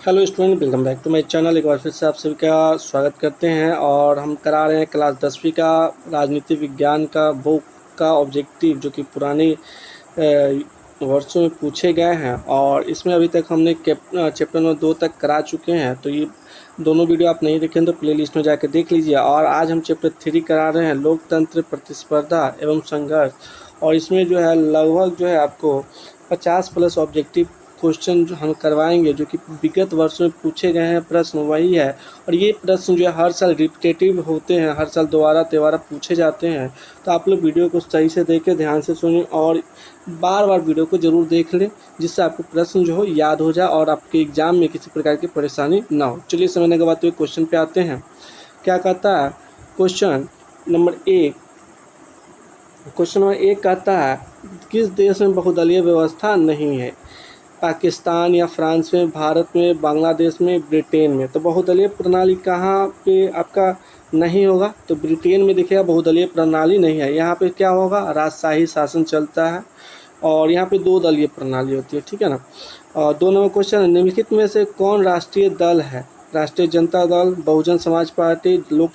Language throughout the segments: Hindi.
Hello student, welcome back to my channel. एक बार फिर से आप सभी का स्वागत करते हैं और हम करा रहे हैं क्लास 10वीं का राजनीति विज्ञान का बुक का ऑब्जेक्टिव, जो कि पुराने वर्षों में पूछे गए हैं। और इसमें अभी तक हमने चैप्टर नंबर 2 तक करा चुके हैं। तो ये दोनों वीडियो आप नहीं देखें तो प्ले लिस्ट में जाकर देख लीजिए। और आज हम चैप्टर 3 करा रहे हैं, लोकतंत्र, प्रतिस्पर्धा एवं संघर्ष। और इसमें जो है लगभग जो है आपको 50 प्लस ऑब्जेक्टिव क्वेश्चन जो हम करवाएंगे, जो कि विगत वर्षों में पूछे गए हैं प्रश्न वही है। और ये प्रश्न जो है हर साल रिपीटेटिव होते हैं, हर साल दोबारा तिबारा पूछे जाते हैं। तो आप लोग वीडियो को सही से देखें, ध्यान से सुनें और बार बार वीडियो को ज़रूर देख लें, जिससे आपको प्रश्न जो हो याद हो जाए और आपके एग्जाम में किसी प्रकार की परेशानी ना हो। चलिए समझने के बाद तो क्वेश्चन पे आते हैं। क्या कहता है क्वेश्चन नंबर 1? क्वेश्चन नंबर 1 कहता है, किस देश में बहुदलीय व्यवस्था नहीं है? पाकिस्तान या फ्रांस में, भारत में, बांग्लादेश में, ब्रिटेन में। तो बहुदलीय प्रणाली कहाँ पे आपका नहीं होगा? तो ब्रिटेन में देखिएगा बहुदलीय प्रणाली नहीं है। यहाँ पे क्या होगा? राजशाही शासन चलता है और यहाँ पे 2 दलीय प्रणाली होती है, ठीक है ना। और 2 नंबर क्वेश्चन, निम्नलिखित में से कौन राष्ट्रीय दल है? राष्ट्रीय जनता दल, बहुजन समाज पार्टी, लोक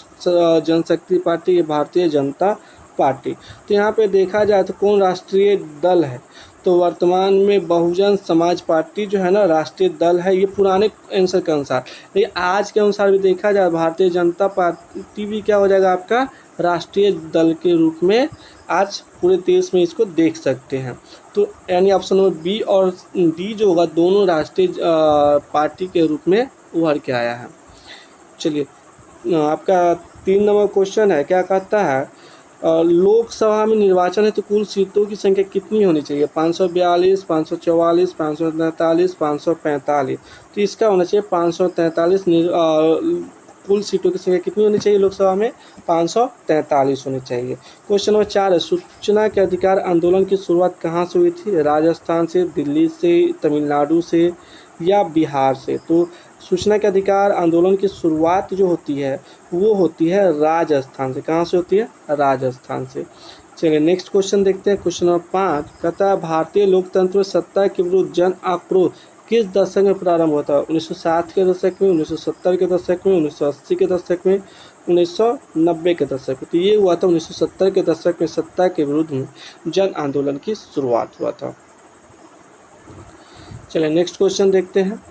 जनशक्ति पार्टी या भारतीय जनता पार्टी। तो यहाँ पे देखा जाए तो कौन राष्ट्रीय दल है? तो वर्तमान में बहुजन समाज पार्टी जो है ना राष्ट्रीय दल है, ये पुराने आंसर के अनुसार। लेकिन आज के अनुसार भी देखा जाए भारतीय जनता पार्टी भी क्या हो जाएगा आपका राष्ट्रीय दल के रूप में। आज पूरे देश में इसको देख सकते हैं। तो यानी ऑप्शन नंबर बी और डी जो होगा दोनों राष्ट्रीय पार्टी के रूप में उभर के आया है। चलिए आपका 3 नंबर क्वेश्चन है, क्या कहता है लोकसभा में निर्वाचन है तो कुल सीटों की संख्या कितनी होनी चाहिए? 542, 544, 543, 545। तो इसका होना चाहिए 543। कुल सीटों की संख्या कितनी होनी चाहिए लोकसभा में? 543 होनी चाहिए। क्वेश्चन नंबर 4 है, सूचना के अधिकार आंदोलन की शुरुआत कहाँ से हुई थी? राजस्थान से, दिल्ली से, तमिलनाडु से या बिहार से? तो सूचना के अधिकार आंदोलन की शुरुआत जो होती है वो होती है राजस्थान से। कहाँ से होती है? राजस्थान से। चलिए नेक्स्ट क्वेश्चन देखते हैं। क्वेश्चन नंबर 5 कहता है, भारतीय लोकतंत्र में सत्ता के विरुद्ध जन आक्रोश किस दशक में प्रारंभ होता है? 1960 के दशक में, 1970 के दशक में, 1980 के दशक में, 1990 के दशक में। तो ये हुआ था 1970 के दशक में सत्ता के विरुद्ध में जन आंदोलन की शुरुआत हुआ था। चलिए नेक्स्ट क्वेश्चन देखते हैं।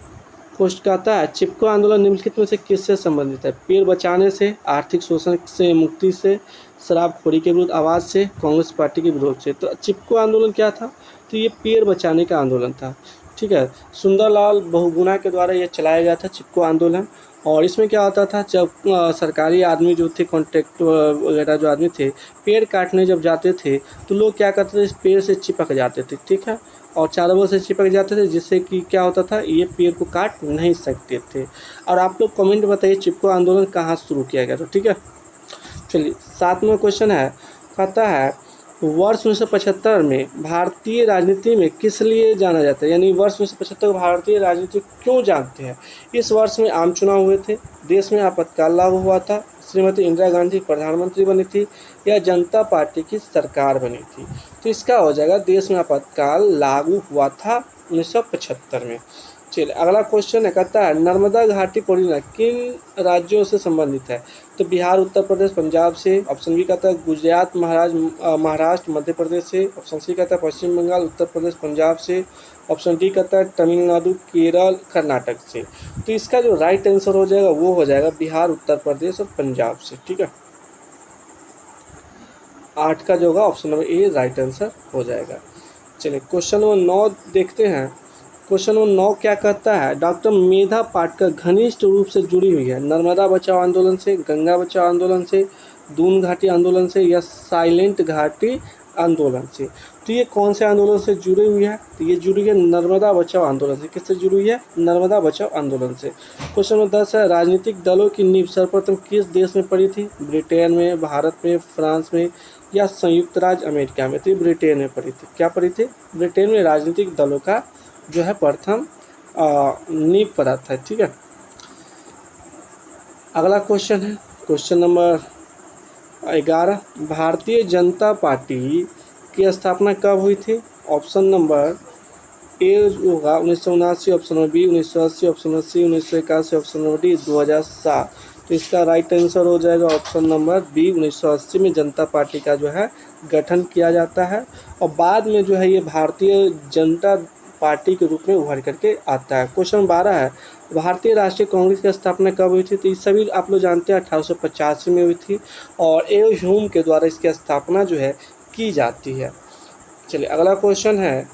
पोस्ट कहता है, चिपको आंदोलन निम्नलिखित में से किससे संबंधित है? पेड़ बचाने से, आर्थिक शोषण से मुक्ति से, शराबखोरी के विरुद्ध आवाज़ से, कांग्रेस पार्टी के विरोध से। तो चिपको आंदोलन क्या था? तो ये पेड़ बचाने का आंदोलन था, ठीक है। सुंदरलाल बहुगुणा के द्वारा ये चलाया गया था चिपको आंदोलन। और इसमें क्या होता था, जब सरकारी आदमी जो थे, कॉन्ट्रैक्ट वगैरह जो आदमी थे, पेड़ काटने जब जाते थे तो लोग क्या करते थे, इस पेड़ से चिपक जाते थे, ठीक है। और चारों ओर से चिपक जाते थे, जिससे कि क्या होता था, ये पेड़ को काट नहीं सकते थे। और आप लोग कमेंट बताइए चिपको आंदोलन कहाँ शुरू किया गया था, ठीक है। चलिए 7वां क्वेश्चन है, कहता है वर्ष 1975 में भारतीय राजनीति में किस लिए जाना जाता है? यानी वर्ष 1975 को भारतीय राजनीति क्यों जानते हैं? इस वर्ष में आम चुनाव हुए थे, देश में आपातकाल लागू हुआ था, श्रीमती इंदिरा गांधी प्रधानमंत्री बनी थी, या जनता पार्टी की सरकार बनी थी। तो इसका हो जाएगा देश में आपातकाल लागू हुआ था 1975 में। चलिए अगला क्वेश्चन है, कहता है नर्मदा घाटी परियोजना किन राज्यों से संबंधित है? तो बिहार, उत्तर प्रदेश, पंजाब से। ऑप्शन बी कहता है गुजरात, महाराष्ट्र, मध्य प्रदेश से। ऑप्शन सी कहता है पश्चिम बंगाल, उत्तर प्रदेश, पंजाब से। ऑप्शन डी कहता है तमिलनाडु, केरल, कर्नाटक से। तो इसका जो राइट आंसर हो जाएगा वो हो जाएगा बिहार, उत्तर प्रदेश और पंजाब से, ठीक है। 8 का जो होगा option number A right answer हो जाएगा। चलिए क्वेश्चन नंबर 9 देखते हैं। क्वेश्चन नंबर 9 क्या कहता है, डॉक्टर मेधा पाटकर घनिष्ठ रूप से जुड़ी हुई है नर्मदा बचाओ आंदोलन से, गंगा बचाओ आंदोलन से, दून घाटी आंदोलन से, या साइलेंट घाटी आंदोलन से। तो ये कौन से आंदोलन से जुड़ी हुई है? तो ये जुड़ी है नर्मदा बचाओ आंदोलन से। किससे जुड़ी हुई है? नर्मदा बचाओ आंदोलन से। क्वेश्चन नंबर 10 है, राजनीतिक दलों की नींव सर्वप्रथम किस देश में पड़ी थी? ब्रिटेन में, भारत में, फ्रांस में, या संयुक्त राज्य अमेरिका में? तो ब्रिटेन में पड़ी थी। क्या पड़ी थी? ब्रिटेन में राजनीतिक दलों का जो है प्रथम नींव पड़ा था, ठीक है। अगला क्वेश्चन है question number 11, Bharatiya Janata party की स्थापना कब हुई थी? ऑप्शन नंबर ए होगा 1979, option number B 1980, option number C 1981, option number D 2007। तो इसका राइट आंसर हो जाएगा ऑप्शन नंबर बी 1980 में जनता पार्टी का जो है गठन किया जाता है और बाद में जो है ये भारतीय जनता पार्टी के रूप में उभर करके आता है। क्वेश्चन 12 है, भारतीय राष्ट्रीय कांग्रेस की स्थापना कब हुई थी? तो ये सभी आप लोग जानते हैं 1885 में हुई थी और ए ह्यूम के द्वारा इसकी स्थापना जो है की जाती है। चलिए अगला क्वेश्चन है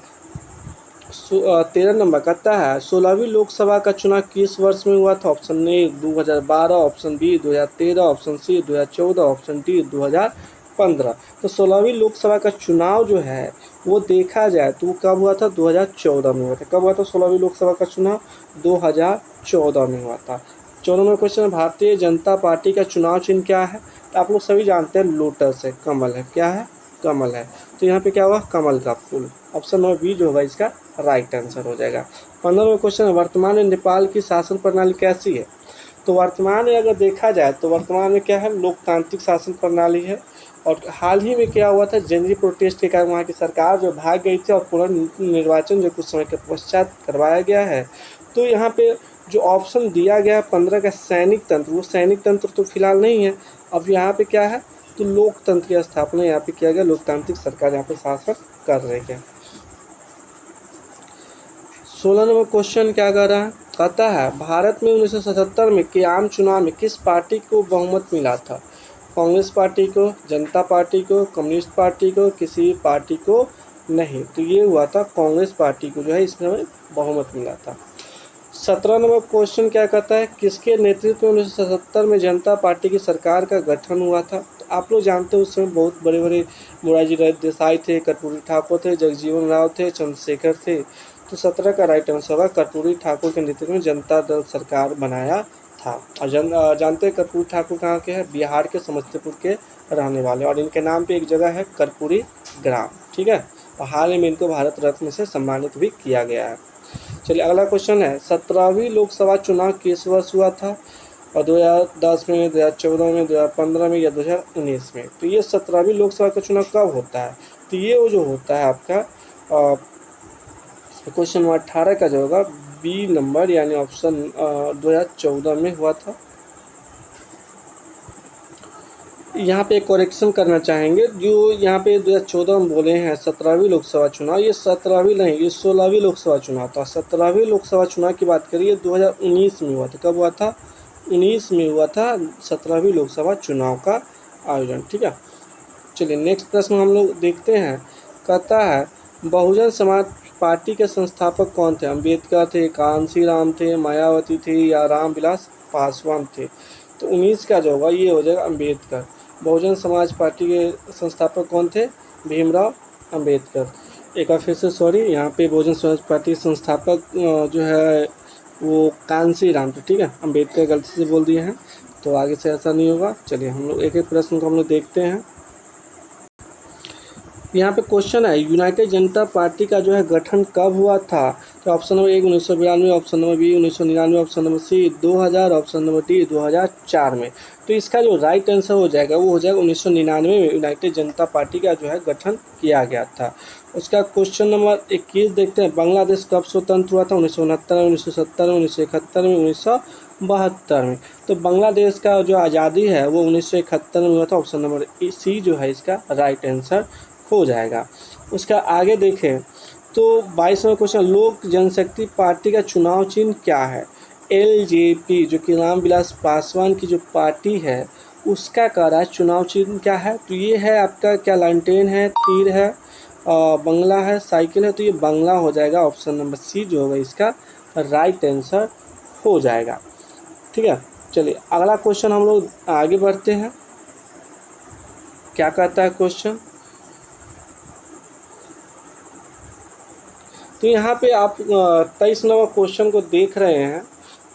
13 नंबर कहता है 16वीं लोकसभा का चुनाव किस वर्ष में हुआ था? Option A 2012, option B 2013, option C 2014, option D 2015। तो 16वीं लोकसभा का चुनाव जो है वो देखा जाए तो वो कब हुआ था? 2014 में हुआ था। कब हुआ था 16वीं लोकसभा का चुनाव? 2014 में हुआ था। 14 number question, Bharatiya Janata party का चुनाव चिन्ह क्या है? तो आप लोग सभी जानते हैं लोटस है, कमल है। क्या है? कमल है। तो यहाँ पे क्या हुआ? कमल का फूल। ऑप्शन नंबर बी जो होगा इसका राइट आंसर हो जाएगा। 15 नंबर क्वेश्चन, वर्तमान में नेपाल की शासन प्रणाली कैसी है? तो वर्तमान में अगर देखा जाए तो वर्तमान में क्या है? लोकतांत्रिक शासन प्रणाली है और हाल ही में क्या हुआ था? जनरल प्रोटेस्ट के कारण वहाँ की सरकार जो भाग गई थी और पुनर्निर्वाचन जो कुछ समय के पश्चात करवाया गया है। तो यहाँ पे जो ऑप्शन दिया गया है 15 का सैनिक तंत्र, वो सैनिक तंत्र तो फिलहाल नहीं है। अब यहाँ पे क्या है? तो लोकतंत्र की स्थापना यहाँ पे किया गया, लोकतांत्रिक सरकार यहाँ पे शासन कर रही है। 16 नंबर क्वेश्चन क्या कर रहा है? कहता है भारत में 1977 में के आम चुनाव में किस पार्टी को बहुमत मिला था? कांग्रेस पार्टी को, जनता पार्टी को, कम्युनिस्ट पार्टी को, किसी पार्टी को नहीं। तो ये हुआ था कांग्रेस पार्टी को जो है इसमें बहुमत मिला था। 17 नंबर क्वेश्चन क्या कहता है? किसके नेतृत्व में 1977 में जनता पार्टी की सरकार का गठन हुआ था? तो आप लोग जानते हैं उस समय बहुत बड़े बड़े मोरारजी देसाई थे, कर्पूरी ठाकुर थे, जगजीवन राव थे, चंद्रशेखर थे। तो 17 का राइट आंसर होगा कर्पूरी ठाकुर के नेतृत्व में जनता दल सरकार बनाया था। और जानते हैं कर्पूरी ठाकुर कहाँ के हैं? बिहार के समस्तीपुर के रहने वाले और इनके नाम पे एक जगह है कर्पूरी ग्राम। ठीक है, और हाल ही में इनको भारत रत्न से सम्मानित भी किया गया है। चलिए अगला क्वेश्चन है 17वीं लोकसभा चुनाव किस वर्ष हुआ था? और 2010 में, 2014 में, 2015 में या 2019 में? तो ये 17वीं लोकसभा का चुनाव कब होता है? तो ये जो होता है आपका क्वेश्चन नंबर 18 का जो होगा बी नंबर यानी ऑप्शन 2014 में हुआ था। यहाँ पे करेक्शन करना चाहेंगे, जो यहाँ पे 2014 में बोले हैं 17वीं लोकसभा चुनाव, ये 17वीं नहीं, ये 16वीं लोकसभा चुनाव था। 17वीं लोकसभा चुनाव की बात करिए 2019 में हुआ था। कब हुआ था? 19 में हुआ था 17वीं लोकसभा चुनाव का आयोजन। ठीक है, चलिए नेक्स्ट प्रश्न हम लोग देखते हैं। कहता है बहुजन समाज पार्टी के संस्थापक कौन थे? अम्बेडकर थे, कांसी राम थे, मायावती थी या रामविलास पासवान थे? तो 19 का जो होगा ये हो जाएगा अम्बेडकर। बहुजन समाज पार्टी के संस्थापक कौन थे? भीमराव अम्बेडकर। एक बार फिर से सॉरी, यहाँ पे बहुजन समाज पार्टी के संस्थापक जो है वो कांसी राम थे। ठीक है, अम्बेडकर गलती से बोल दिए हैं तो आगे से ऐसा नहीं होगा। चलिए हम लोग एक एक प्रश्न को हम लोग देखते हैं। यहाँ पे क्वेश्चन है यूनाइटेड जनता पार्टी का जो है गठन कब हुआ था? तो option number 1 1992, option number B 1999, option number C 2000, option number D 2004 में। तो इसका जो राइट आंसर हो जाएगा वो हो जाएगा 1999 में यूनाइटेड जनता पार्टी का जो है गठन किया गया था। उसका क्वेश्चन नंबर 21 देखते हैं, बांग्लादेश कब स्वतंत्र हुआ था? 1969 में, 1970 में, 1971 में, 1972 में। तो बांग्लादेश का जो आज़ादी है वो 1971 में हुआ था। ऑप्शन नंबर सी जो है इसका राइट आंसर हो जाएगा। उसका आगे देखें तो 22वां क्वेश्चन, लोक जनशक्ति पार्टी का चुनाव चिन्ह क्या है? एलजेपी जो कि रामविलास पासवान की जो पार्टी है उसका कह रहा है चुनाव चिन्ह क्या है? तो ये है आपका क्या लालटेन है, तीर है, बंगला है, साइकिल है। तो ये बंगला हो जाएगा। ऑप्शन नंबर सी जो होगा इसका राइट आंसर हो जाएगा। ठीक है, चलिए अगला क्वेश्चन हम लोग आगे बढ़ते हैं। क्या कहता है क्वेश्चन? तो यहाँ पे आप 23 नंबर क्वेश्चन को देख रहे हैं।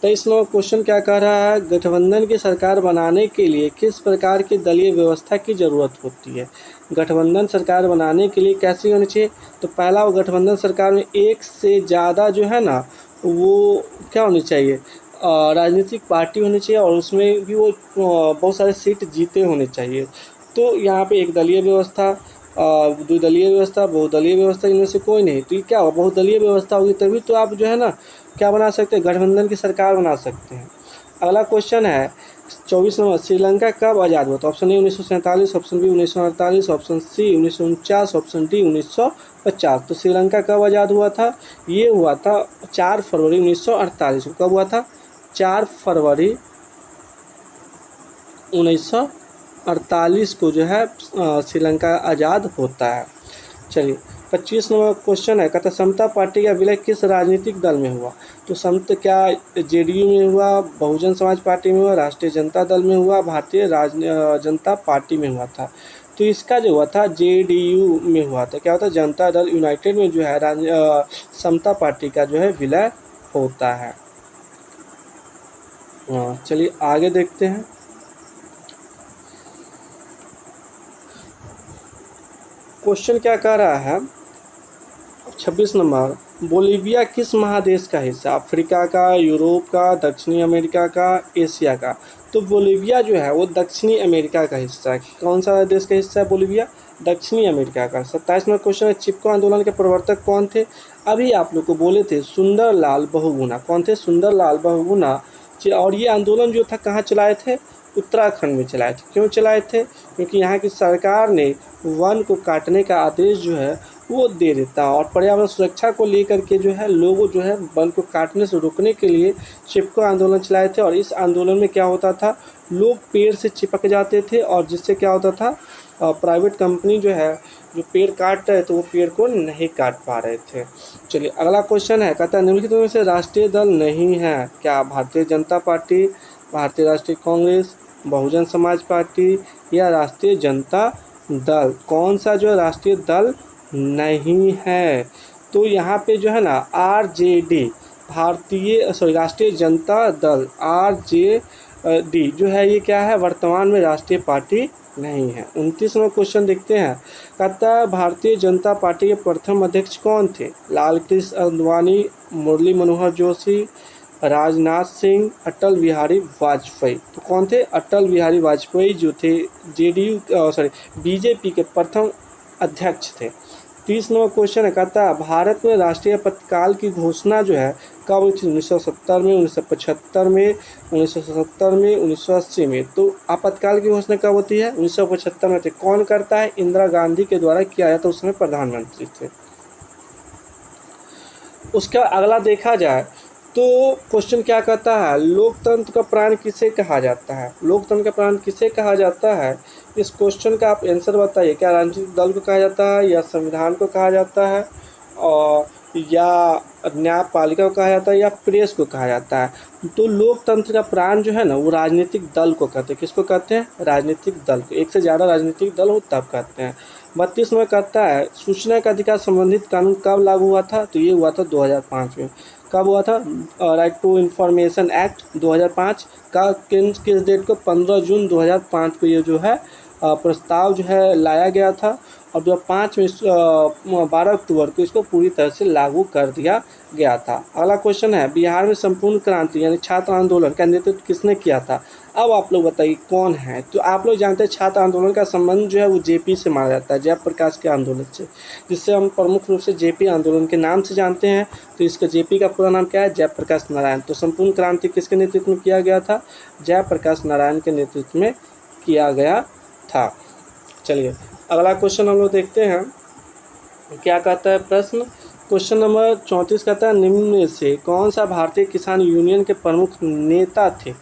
23 नंबर क्वेश्चन क्या कह रहा है? गठबंधन की सरकार बनाने के लिए किस प्रकार की दलीय व्यवस्था की ज़रूरत होती है? गठबंधन सरकार बनाने के लिए कैसी होनी चाहिए? तो पहला वो गठबंधन सरकार में एक से ज़्यादा जो है ना वो क्या होनी चाहिए? राजनीतिक पार्टी होनी चाहिए और उसमें भी वो बहुत सारे सीट जीते होने चाहिए। तो यहाँ पे एक दलीय व्यवस्था द्विदलीय व्यवस्था, बहुदलीय व्यवस्था, इनमें से कोई नहीं। तो ये क्या होगा, बहुदलीय व्यवस्था होगी तभी तो आप जो है ना क्या बना सकते हैं, गठबंधन की सरकार बना सकते हैं। अगला क्वेश्चन है 24 नंबर, श्रीलंका कब आज़ाद हुआ था? Option A 1947, option B 1948, option C 1949, option D 1950। तो श्रीलंका कब आज़ाद हुआ था? ये हुआ था 4 फरवरी 1948 को। कब हुआ था? 4 फरवरी 1948 को जो है श्रीलंका आज़ाद होता है। चलिए 25 नंबर क्वेश्चन है, कहता समता पार्टी का विलय किस राजनीतिक दल में हुआ? तो समता क्या जेडीयू में हुआ, बहुजन समाज पार्टी में हुआ, राष्ट्रीय जनता दल में हुआ, भारतीय जनता पार्टी में हुआ था? तो इसका जो हुआ था जेडीयू में हुआ था। क्या होता है, जनता दल यूनाइटेड में जो है समता पार्टी का जो है विलय होता है। चलिए आगे देखते हैं। क्वेश्चन क्या कह रहा है 26 नंबर, बोलीविया किस महादेश का हिस्सा? अफ्रीका का, यूरोप का, दक्षिणी अमेरिका का, एशिया का? तो बोलीविया जो है वो दक्षिणी अमेरिका का हिस्सा है। कौन सा देश का हिस्सा है बोलीविया? दक्षिणी अमेरिका का। 27 नंबर क्वेश्चन है, चिपको आंदोलन के प्रवर्तक कौन थे? अभी आप लोग को बोले थे सुंदरलाल बहुगुणा। कौन थे? सुंदरलाल बहुगुणा। और ये आंदोलन जो था कहाँ चलाए थे? उत्तराखंड में चलाए थे। क्यों चलाए थे? क्योंकि यहाँ की सरकार ने वन को काटने का आदेश जो है वो दे देता है, और पर्यावरण सुरक्षा को लेकर के जो है लोगों जो है वन को काटने से रोकने के लिए चिपको आंदोलन चलाए थे। और इस आंदोलन में क्या होता था, लोग पेड़ से चिपक जाते थे, और जिससे क्या होता था प्राइवेट कंपनी जो है जो पेड़ काट रहे थे वो पेड़ को नहीं काट पा रहे थे। चलिए अगला क्वेश्चन है, कहता है निम्नलिखित में से राष्ट्रीय दल नहीं है क्या? भारतीय जनता पार्टी, भारतीय राष्ट्रीय कांग्रेस, बहुजन समाज पार्टी या राष्ट्रीय जनता दल? कौन सा जो राष्ट्रीय दल नहीं है? तो यहाँ पे जो है ना आरजेडी, राष्ट्रीय जनता दल, आरजेडी जो है ये क्या है, वर्तमान में राष्ट्रीय पार्टी नहीं है। 29वां क्वेश्चन देखते हैं, कहता है भारतीय जनता पार्टी के प्रथम अध्यक्ष कौन थे? लाल कृष्ण आडवाणी, मुरली मनोहर जोशी, राजनाथ सिंह, अटल बिहारी वाजपेयी। तो कौन थे? अटल बिहारी वाजपेयी जो थे बीजेपी के प्रथम अध्यक्ष थे। 30 नंबर क्वेश्चन है, कहता है भारत में राष्ट्रीय आपातकाल की घोषणा जो है कब हुई थी? 1970 में, 1975 में, 1977 में, 1980 में। तो आपातकाल की घोषणा कब होती है? 1975 में। कौन करता है? इंदिरा गांधी के द्वारा किया जाता, उस समय प्रधानमंत्री थे। उसका अगला देखा जाए तो क्वेश्चन क्या कहता है, लोकतंत्र का प्राण किसे कहा जाता है? लोकतंत्र का प्राण किसे कहा जाता है? इस क्वेश्चन का आप आंसर बताइए। क्या राजनीतिक दल को कहा जाता है, या संविधान को कहा जाता है, और या न्यायपालिका को कहा जाता है, या प्रेस को कहा जाता है? तो लोकतंत्र का प्राण जो है ना वो राजनीतिक दल को कहते हैं। किसको कहते हैं? राजनीतिक दल को। एक से ज़्यादा राजनीतिक दल हो तब कहते हैं। 32 में कहता है सूचना का अधिकार संबंधित कानून कब लागू हुआ था? तो ये हुआ था 2005 में। कब हुआ था? राइट टू इंफॉर्मेशन एक्ट 2005 का किस डेट को? 15 जून 2005 को ये जो है प्रस्ताव जो है लाया गया था, और 2005 में 12 अक्टूबर को इसको पूरी तरह से लागू कर दिया गया था। अगला क्वेश्चन है, बिहार में संपूर्ण क्रांति यानी छात्र आंदोलन का नेतृत्व किसने किया था? अब आप लोग बताइए कौन है? तो आप लोग जानते हैं छात्र आंदोलन का संबंध जो है वो जेपी से माना जाता है, जयप्रकाश के आंदोलन से, जिससे हम प्रमुख रूप से जेपी आंदोलन के नाम से जानते हैं। तो इसका जेपी का पूरा नाम क्या है? जयप्रकाश नारायण। तो संपूर्ण क्रांति किसके नेतृत्व में किया गया था? जयप्रकाश नारायण के नेतृत्व में किया गया था। चलिए अगला क्वेश्चन हम लोग देखते हैं क्या कहता है प्रश्न। क्वेश्चन नंबर 34 कहता है निम्न में से कौन सा भारतीय किसान यूनियन के प्रमुख नेता थे?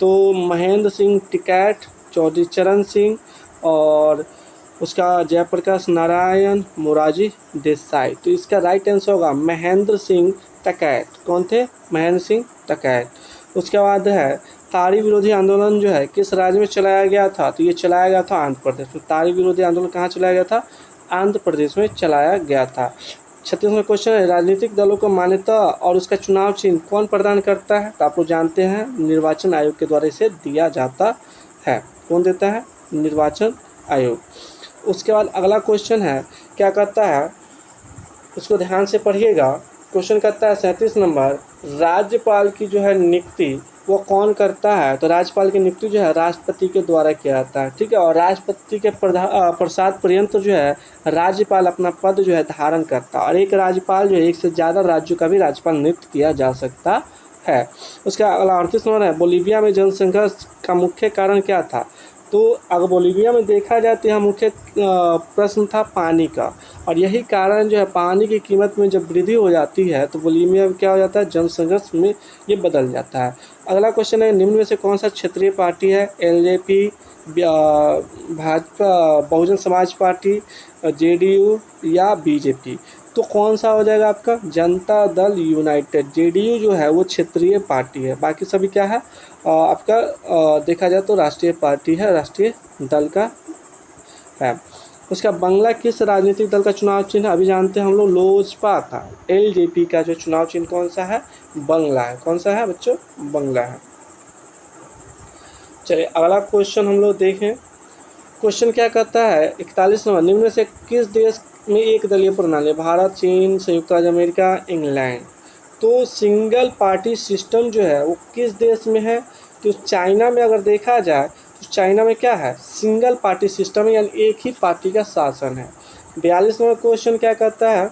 तो महेंद्र सिंह टिकैत, चौधरी चरण सिंह, और उसका जयप्रकाश नारायण, मोरारजी देसाई। तो इसका राइट आंसर होगा महेंद्र सिंह टिकैत। कौन थे? महेंद्र सिंह टिकैत। उसके बाद है ताड़ी विरोधी आंदोलन जो है किस राज्य में चलाया गया था? तो ये चलाया गया था आंध्र प्रदेश में। ताड़ी विरोधी आंदोलन कहाँ चलाया गया था? आंध्र प्रदेश में चलाया गया था। 36वां क्वेश्चन है, राजनीतिक दलों को मान्यता और उसका चुनाव चिन्ह कौन प्रदान करता है? तो आप लोग जानते हैं निर्वाचन आयोग के द्वारा इसे दिया जाता है। कौन देता है? निर्वाचन आयोग। उसके बाद अगला क्वेश्चन है क्या कहता है, उसको ध्यान से पढ़िएगा। क्वेश्चन कहता है 37 नंबर, राज्यपाल की जो है नियुक्ति वो कौन करता है? तो राज्यपाल की नियुक्ति जो है राष्ट्रपति के द्वारा किया जाता है, ठीक है। और राष्ट्रपति के प्रसाद पर्यंत जो है राज्यपाल अपना पद जो है धारण करता है। और एक राज्यपाल जो है एक से ज़्यादा राज्यों का भी राज्यपाल नियुक्त किया जा सकता है। उसका अगला 38 नंबर है, बोलीविया में जनसंघर्ष का मुख्य कारण क्या था? तो अगर बोलीविया में देखा जाए तो यहाँ मुख्य प्रश्न था पानी का, और यही कारण जो है पानी की कीमत में जब वृद्धि हो जाती है तो बोलीविया में क्या हो जाता है, जनसंघर्ष में ये बदल जाता है। अगला क्वेश्चन है, निम्न में से कौन सा क्षेत्रीय पार्टी है? LJP, Bhajpa, Bahujan Samaj party, JDU या बीजेपी? तो कौन सा हो जाएगा आपका? जनता दल यूनाइटेड। जेडीयू जो है वो क्षेत्रीय पार्टी है, बाकी सभी क्या है आपका देखा जाए तो राष्ट्रीय पार्टी है, राष्ट्रीय दल का है। उसका बंगला किस राजनीतिक दल का चुनाव चिन्ह? अभी जानते हैं हम लोग लोजपा का। एलजेपी का जो चुनाव चिन्ह कौन सा है? बंगला है। कौन सा है बच्चों? बंगला है। चलिए अगला क्वेश्चन हम लोग देखें। क्वेश्चन क्या कहता है? 41 नंबर, निम्न में से किस देश में एक दलीय प्रणाली? भारत, चीन, संयुक्त राज्य अमेरिका, इंग्लैंड। तो सिंगल पार्टी सिस्टम जो है वो किस देश में है? तो चाइना में अगर देखा जाए तो चाइना में क्या है? सिंगल पार्टी सिस्टम है, यानी एक ही पार्टी का शासन है। 42 नंबर क्वेश्चन क्या कहता है?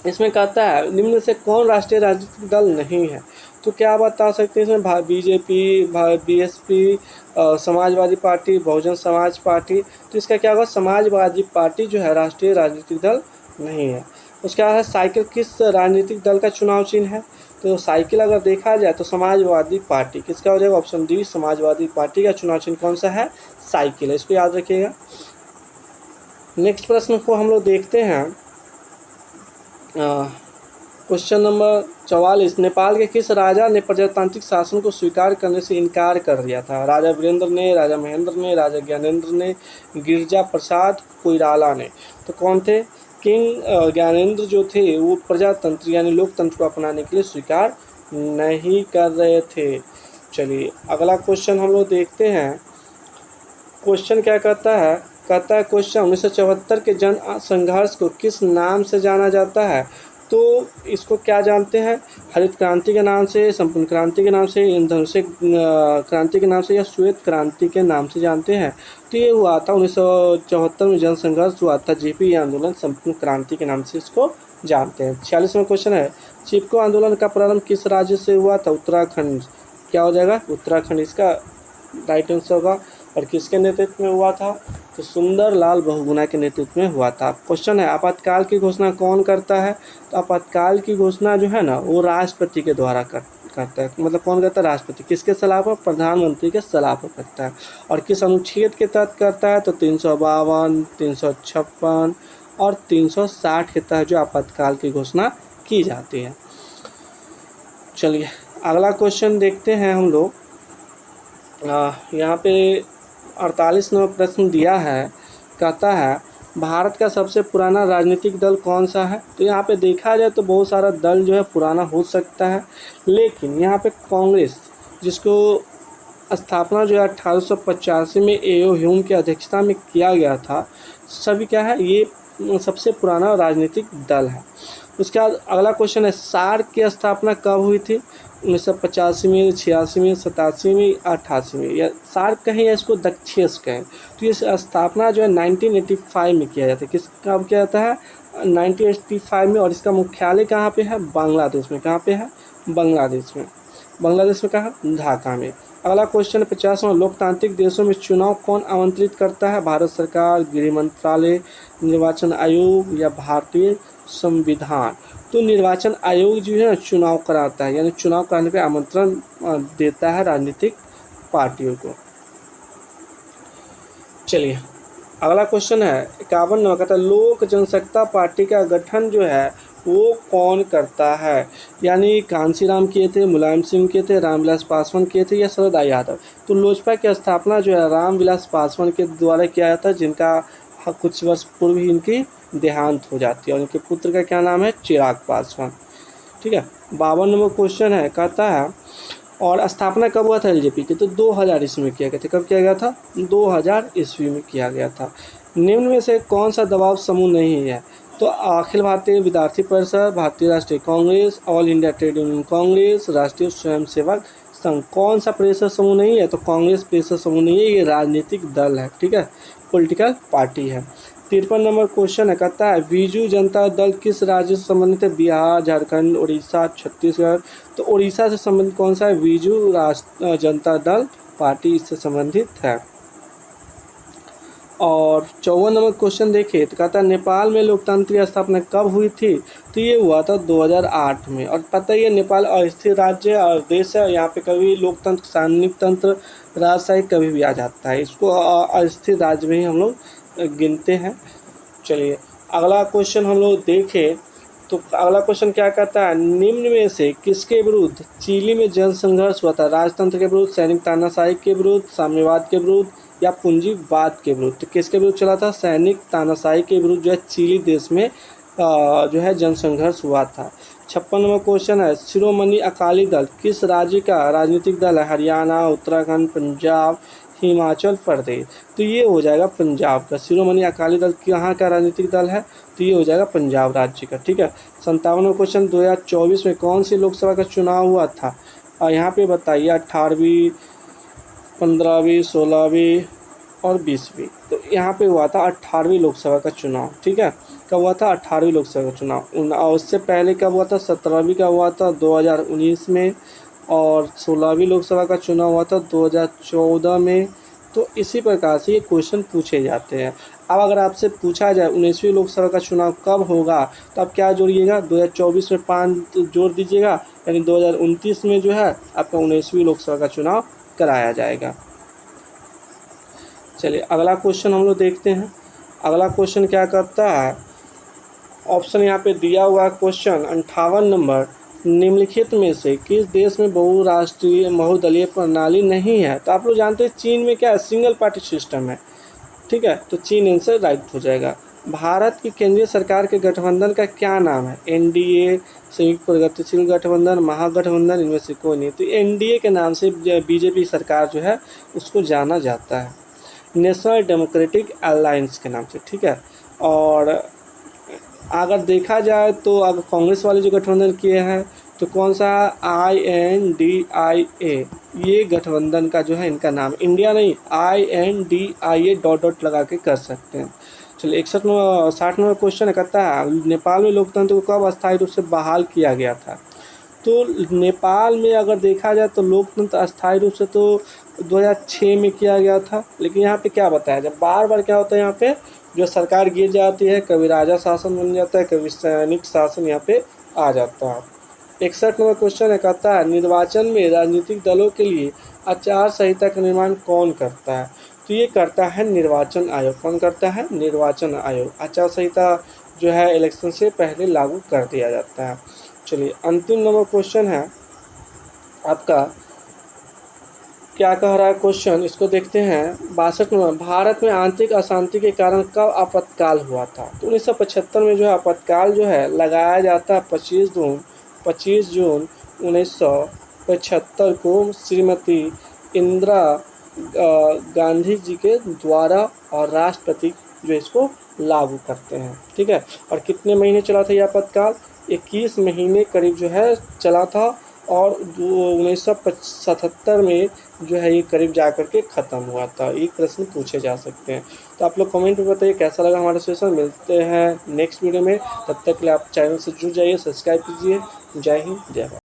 इसमें कहता है निम्न में से कौन राष्ट्रीय राजनीतिक दल नहीं है? तो क्या बता सकते हैं इसमें? BJP, BSP, Samajwadi party, Bahujan Samaj party. तो इसका क्या होगा? समाजवादी पार्टी जो है राष्ट्रीय राजनीतिक दल नहीं है। उसका है साइकिल किस राजनीतिक दल का चुनाव चिन्ह है? तो साइकिल अगर देखा जाए तो समाजवादी पार्टी। किसका हो जाएगा? ऑप्शन डी, समाजवादी पार्टी का चुनाव चिन्ह कौन सा है? साइकिल है। इसको याद रखिएगा। नेक्स्ट प्रश्न को हम लोग देखते हैं। क्वेश्चन नंबर 44, नेपाल के किस राजा ने प्रजातांत्रिक शासन को स्वीकार करने से इनकार कर दिया था? राजा वीरेंद्र ने, राजा महेंद्र ने, राजा ज्ञानेंद्र ने, गिरजा प्रसाद कोइराला ने। तो कौन थे? किंग ज्ञानेंद्र जो थे वो प्रजातंत्र यानी लोकतंत्र को अपनाने के लिए स्वीकार नहीं कर रहे थे। चलिए अगला क्वेश्चन हम लोग देखते हैं। क्वेश्चन क्या कहता है? कहता है क्वेश्चन 1974 के जन संघर्ष को किस नाम से जाना जाता है? तो इसको क्या जानते हैं? हरित क्रांति के नाम से, संपूर्ण क्रांति के नाम से, ईंधन से क्रांति के नाम से, या श्वेत क्रांति के नाम से जानते हैं। तो ये हुआ था 1974 में जन संघर्ष हुआ था, जेपी आंदोलन, संपूर्ण क्रांति के नाम से इसको जानते हैं। 46वां क्वेश्चन है, चिपको आंदोलन का प्रारंभ किस राज्य से हुआ था? उत्तराखंड। क्या हो जाएगा? उत्तराखंड इसका राइट आंसर होगा। और किसके नेतृत्व में हुआ था? तो सुंदर लाल बहुगुणा के नेतृत्व में हुआ था। क्वेश्चन है, आपातकाल की घोषणा कौन करता है? तो आपातकाल की घोषणा जो है ना वो राष्ट्रपति के द्वारा करता है। मतलब कौन करता है? राष्ट्रपति। किसके सलाह पर? प्रधानमंत्री के सलाह पर करता है। और किस अनुच्छेद के तहत करता है? तो 352, 356 और 360 के तहत जो आपातकाल की घोषणा की जाती है। चलिए अगला क्वेश्चन देखते हैं हम लोग। यहाँ पे 48 नंबर प्रश्न दिया है। कहता है भारत का सबसे पुराना राजनीतिक दल कौन सा है? तो यहाँ पे देखा जाए तो बहुत सारा दल जो है पुराना हो सकता है, लेकिन यहाँ पे कांग्रेस जिसको स्थापना जो है 1885 में एओ ह्यूम की अध्यक्षता में किया गया था, सभी क्या है ये सबसे पुराना राजनीतिक दल है। उसके बाद अगला क्वेश्चन है, सार्क की स्थापना कब हुई थी? 1985 में, 86 में, 87 में, 88 में, या सार्क कहें या इसको दक्षेस कहें। तो ये स्थापना जो है 1985 में किया जाता है। किस कब किया जाता है? 1985 में। और इसका मुख्यालय कहाँ पे है? बांग्लादेश में। कहाँ पे है? बांग्लादेश में। बांग्लादेश में कहाँ? ढाका में। अगला क्वेश्चन 50वां, लोकतांत्रिक देशों में चुनाव कौन आमंत्रित करता है? भारत सरकार, गृह मंत्रालय, निर्वाचन आयोग या भारतीय संविधान? तो निर्वाचन आयोग जो है चुनाव कराता है, यानी चुनाव कराने पे आमंत्रण देता है राजनीतिक पार्टियों को। चलिए अगला क्वेश्चन है 51 नंबर, कहता है लोक जनशक्ति पार्टी का गठन जो है वो कौन करता है? यानी कांशीराम किए थे, मुलायम सिंह किए थे, रामविलास पासवान किए थे, या शरद यादव? तो लोजपा की स्थापना जो है रामविलास पासवान के द्वारा किया जाता है, जिनका कुछ वर्ष पूर्व ही इनकी देहांत हो जाती है। और इनके पुत्र का क्या नाम है? चिराग पासवान। ठीक है। 52 नंबर क्वेश्चन है। कहता है और स्थापना कब हुआ था एलजेपी की? तो 2000 ईस्वी में किया गया था। कब किया गया था? 2000 ईस्वी में किया गया था। निम्न में से कौन सा दबाव समूह नहीं है? तो अखिल भारतीय विद्यार्थी परिषद, भारतीय राष्ट्रीय Congress, all India trade union Congress, राष्ट्रीय स्वयंसेवक संघ कौन सा प्रेषक समूह नहीं है? तो कांग्रेस प्रेषक समूह नहीं है, ये राजनीतिक दल है, ठीक है, पॉलिटिकल पार्टी है। 53 नंबर क्वेश्चन है, कहता है बीजू जनता दल किस राज्य से संबंधित है? बिहार, झारखंड, उड़ीसा, छत्तीसगढ़। तो उड़ीसा से संबंधित कौन सा है? बीजू जनता दल पार्टी इससे संबंधित है। और 54 नंबर क्वेश्चन देखिए, तो कहता है नेपाल में लोकतंत्र की स्थापना कब हुई थी? तो ये हुआ था 2008 में। और पता ही है नेपाल अस्थिर राज्य और देश है, यहाँ पे कभी लोकतंत्र, सामरिक तंत्र, राजशाही कभी भी आ जाता है, इसको अस्थिर राज्य में ही हम लोग गिनते हैं। चलिए अगला क्वेश्चन हम लोग देखें, तो अगला क्वेश्चन क्या कहता है, निम्न में से किसके विरुद्ध चिली में जन संघर्ष हुआ था? राजतंत्र के विरुद्ध, सैनिक तानाशाही के विरुद्ध, साम्यवाद के विरुद्ध या पूंजीवाद के विरुद्ध? तो किसके विरुद्ध चला था? सैनिक तानाशाही के विरुद्ध जो है चिली देश में जो है जनसंघर्ष हुआ था। 56 नंबर क्वेश्चन है, शिरोमणि अकाली दल किस राज्य का राजनीतिक दल है? हरियाणा, उत्तराखंड, पंजाब, हिमाचल प्रदेश। तो ये हो जाएगा पंजाब का। शिरोमणि अकाली दल कहाँ का राजनीतिक दल है? तो ये हो जाएगा पंजाब राज्य का, ठीक है। 57वां क्वेश्चन, 2024 में कौन सी लोकसभा का चुनाव हुआ था? यहाँ पे बताइए 18वीं, 15वीं, 16वीं और 20वीं। तो यहाँ पे हुआ था 18वीं लोकसभा का चुनाव, ठीक है। कब हुआ था? 18वीं लोकसभा का चुनाव। और उससे पहले कब हुआ था? 17वीं का हुआ था 2019 में। और 16वीं लोकसभा का चुनाव हुआ था 2014 में। तो इसी प्रकार से ये क्वेश्चन पूछे जाते हैं। अब अगर आपसे पूछा जाए 19वीं लोकसभा का चुनाव कब होगा, तो आप क्या जोड़िएगा? 2024 में 5 जोड़ दीजिएगा, यानी 2029 में जो है आपका 19वीं लोकसभा का चुनाव कराया जाएगा। चलिए अगला क्वेश्चन हम लोग देखते हैं। अगला क्वेश्चन क्या करता है, ऑप्शन यहाँ पे दिया हुआ है क्वेश्चन 58 नंबर, निम्नलिखित में से किस देश में बहुराष्ट्रीय बहुदलीय प्रणाली नहीं है? तो आप लोग जानते हैं चीन में क्या है? सिंगल पार्टी सिस्टम है, ठीक है। तो चीन आंसर राइट हो जाएगा। भारत की केंद्रीय सरकार के गठबंधन का क्या नाम है? एनडीए, संयुक्त प्रगतिशील गठबंधन, महागठबंधन, इनमें से कोई नहीं। तो एनडीए के नाम से बीजेपी सरकार जो है उसको जाना जाता है, नेशनल डेमोक्रेटिक अलायंस के नाम से, ठीक है। और अगर देखा जाए तो अगर कांग्रेस वाले जो गठबंधन किए हैं तो कौन सा? INDIA, ये गठबंधन का जो है इनका नाम, इंडिया नहीं, INDIA डॉट डॉट लगा के कर सकते हैं। चलिए 60 नंबर क्वेश्चन है, कहता है नेपाल में लोकतंत्र को कब अस्थायी रूप से बहाल किया गया था? तो नेपाल में अगर देखा जाए तो लोकतंत्र अस्थायी रूप से तो 2006 में किया गया था। लेकिन यहाँ पे क्या बताया जाए, बार बार क्या होता है, यहाँ पे जो सरकार गिर जाती है, कभी राजा शासन बन जाता है, कभी सैनिक शासन यहाँ पे आ जाता है। 61 नंबर क्वेश्चन है, कहता है निर्वाचन में राजनीतिक दलों के लिए आचार संहिता का निर्माण कौन करता है? तो ये करता है निर्वाचन आयोग। कौन करता है? निर्वाचन आयोग। आचार संहिता जो है इलेक्शन से पहले लागू कर दिया जाता है। चलिए अंतिम नंबर क्वेश्चन है आपका, क्या कह रहा है क्वेश्चन, इसको देखते हैं। 62 नंबर, भारत में आंतरिक अशांति के कारण कब आपातकाल हुआ था? तो 1975 में जो है आपातकाल जो है लगाया जाता है 25 जून 1975 को श्रीमती इंदिरा गांधी जी के द्वारा, और राष्ट्रपति जो इसको लागू करते हैं, ठीक है। और कितने महीने चला था यह आपातकाल? 21 महीने करीब जो है चला था, और 1977 में जो है ये करीब जा कर के ख़त्म हुआ था। ये प्रश्न पूछे जा सकते हैं। तो आप लोग कमेंट में बताइए कैसा लगा हमारा सेशन। मिलते हैं नेक्स्ट वीडियो में, तब तक के लिए आप चैनल से जुड़ जाइए, सब्सक्राइब कीजिए। जय हिंद, जय भारत।